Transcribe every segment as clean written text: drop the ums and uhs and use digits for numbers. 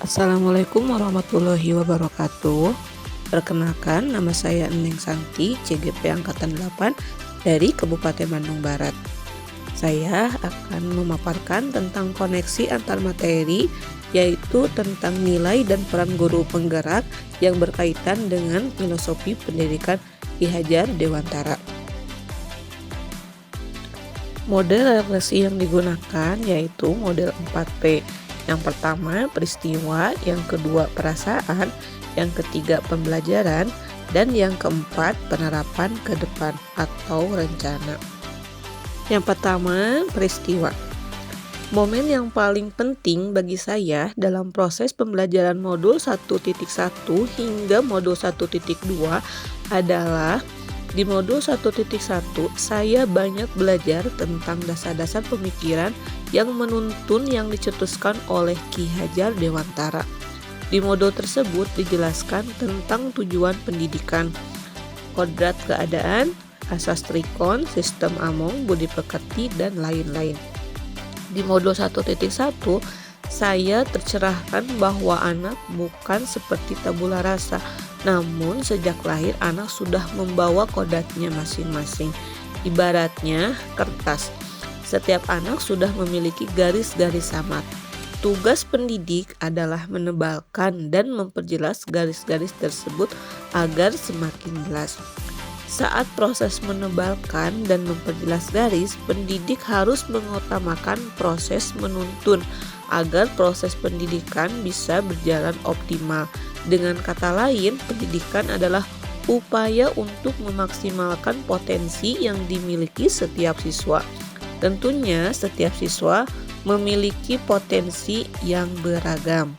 Assalamualaikum warahmatullahi wabarakatuh. Perkenalkan, nama saya Eneng Santi, CGP Angkatan 8 dari Kabupaten Bandung Barat. Saya akan memaparkan tentang koneksi antar materi, yaitu tentang nilai dan peran guru penggerak yang berkaitan dengan filosofi pendidikan Ki Hajar Dewantara. Model refleksi yang digunakan yaitu model 4P. Yang pertama peristiwa, yang kedua perasaan, yang ketiga pembelajaran, dan yang keempat penerapan ke depan atau rencana. Yang pertama peristiwa. Momen yang paling penting bagi saya dalam proses pembelajaran modul 1.1 hingga modul 1.2 adalah di modul 1.1 saya banyak belajar tentang dasar-dasar pemikiran yang menuntun yang dicetuskan oleh Ki Hajar Dewantara. Di modul tersebut dijelaskan tentang tujuan pendidikan, kodrat keadaan, asas trikon, sistem Among, budi pekerti, dan lain-lain. Di modul 1.1 saya tercerahkan bahwa anak bukan seperti tabula rasa, namun sejak lahir anak sudah membawa kodratnya masing-masing. Ibaratnya kertas, setiap anak sudah memiliki garis-garis samar. Tugas pendidik adalah menebalkan dan memperjelas garis-garis tersebut agar semakin jelas. Saat proses menebalkan dan memperjelas garis, pendidik harus mengutamakan proses menuntun agar proses pendidikan bisa berjalan optimal. Dengan kata lain, pendidikan adalah upaya untuk memaksimalkan potensi yang dimiliki setiap siswa. Tentunya setiap siswa memiliki potensi yang beragam.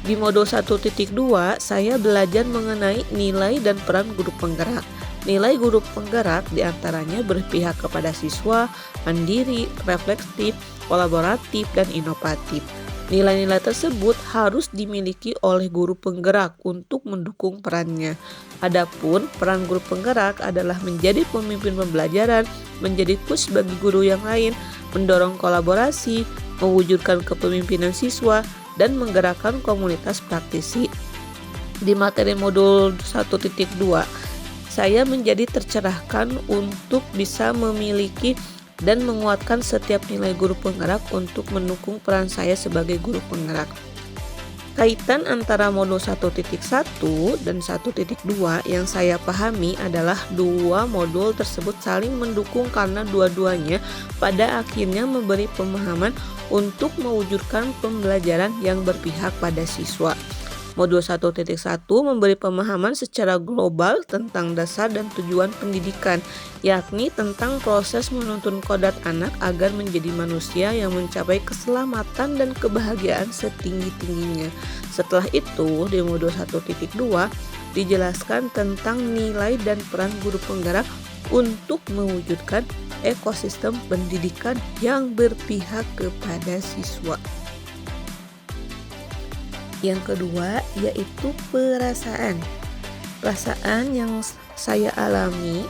Di modul 1.2 saya belajar mengenai nilai dan peran guru penggerak. Nilai guru penggerak diantaranya berpihak kepada siswa, mandiri, reflektif, kolaboratif, dan inovatif. Nilai-nilai tersebut harus dimiliki oleh guru penggerak untuk mendukung perannya. Adapun peran guru penggerak adalah menjadi pemimpin pembelajaran, menjadi coach bagi guru yang lain, mendorong kolaborasi, mewujudkan kepemimpinan siswa, dan menggerakkan komunitas praktisi. Di materi modul 1.2, saya menjadi tercerahkan untuk bisa memiliki dan menguatkan setiap nilai guru penggerak untuk mendukung peran saya sebagai guru penggerak. Kaitan antara modul 1.1 dan 1.2 yang saya pahami adalah dua modul tersebut saling mendukung karena dua-duanya pada akhirnya memberi pemahaman untuk mewujudkan pembelajaran yang berpihak pada siswa. Modul 1.1 memberi pemahaman secara global tentang dasar dan tujuan pendidikan, yakni tentang proses menuntun kodrat anak agar menjadi manusia yang mencapai keselamatan dan kebahagiaan setinggi-tingginya. Setelah itu, di modul 1.2 dijelaskan tentang nilai dan peran guru penggerak untuk mewujudkan ekosistem pendidikan yang berpihak kepada siswa. Yang kedua yaitu perasaan. Perasaan yang saya alami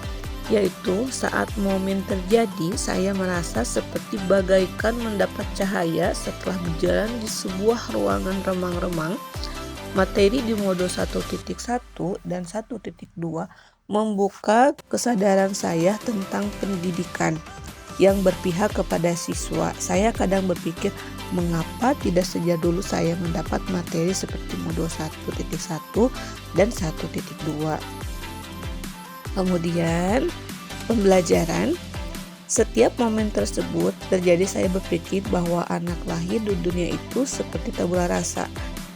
yaitu saat momen terjadi saya merasa seperti bagaikan mendapat cahaya setelah berjalan di sebuah ruangan remang-remang. Materi di modul 1.1 dan 1.2 membuka kesadaran saya tentang pendidikan yang berpihak kepada siswa. Saya kadang berpikir, mengapa tidak sejak dulu saya mendapat materi seperti modul 1.1 dan 1.2. Kemudian pembelajaran. Setiap momen tersebut terjadi saya berpikir bahwa anak lahir di dunia itu seperti tabula rasa,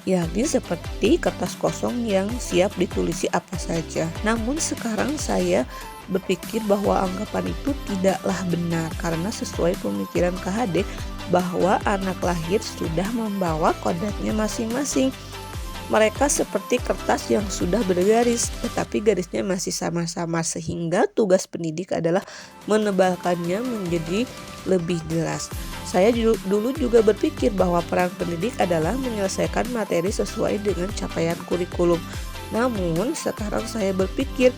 yakni seperti kertas kosong yang siap ditulisi apa saja. Namun sekarang saya berpikir bahwa anggapan itu tidaklah benar karena sesuai pemikiran KHD bahwa anak lahir sudah membawa kodratnya masing-masing. Mereka seperti kertas yang sudah bergaris, tetapi garisnya masih sama-sama sehingga tugas pendidik adalah menebalkannya menjadi lebih jelas. Saya dulu juga berpikir bahwa peran pendidik adalah menyelesaikan materi sesuai dengan capaian kurikulum. Namun sekarang saya berpikir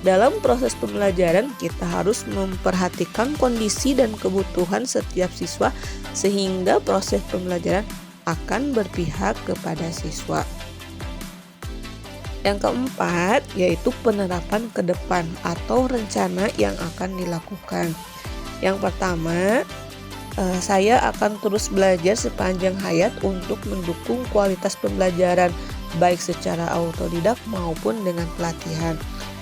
dalam proses pembelajaran kita harus memperhatikan kondisi dan kebutuhan setiap siswa sehingga proses pembelajaran akan berpihak kepada siswa. Yang keempat, yaitu penerapan ke depan atau rencana yang akan dilakukan. Yang pertama, saya akan terus belajar sepanjang hayat untuk mendukung kualitas pembelajaran, baik secara autodidak maupun dengan pelatihan.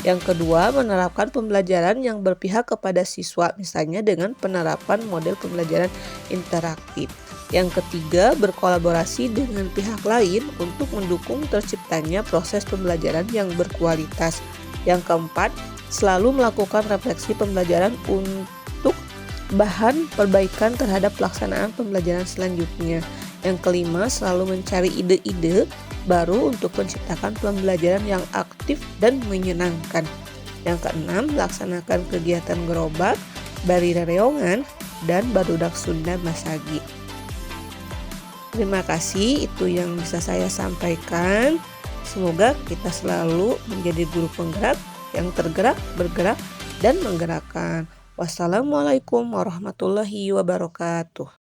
Yang kedua, menerapkan pembelajaran yang berpihak kepada siswa, misalnya dengan penerapan model pembelajaran interaktif. Yang ketiga, berkolaborasi dengan pihak lain untuk mendukung terciptanya proses pembelajaran yang berkualitas. Yang keempat, selalu melakukan refleksi pembelajaran untuk bahan perbaikan terhadap pelaksanaan pembelajaran selanjutnya. Yang kelima, selalu mencari ide-ide baru untuk menciptakan pembelajaran yang aktif dan menyenangkan. Yang keenam, laksanakan kegiatan gerobak, bari rereongan, dan barudak Sunda Masagi. Terima kasih, itu yang bisa saya sampaikan. Semoga kita selalu menjadi guru penggerak yang tergerak, bergerak, dan menggerakkan. Wassalamualaikum warahmatullahi wabarakatuh.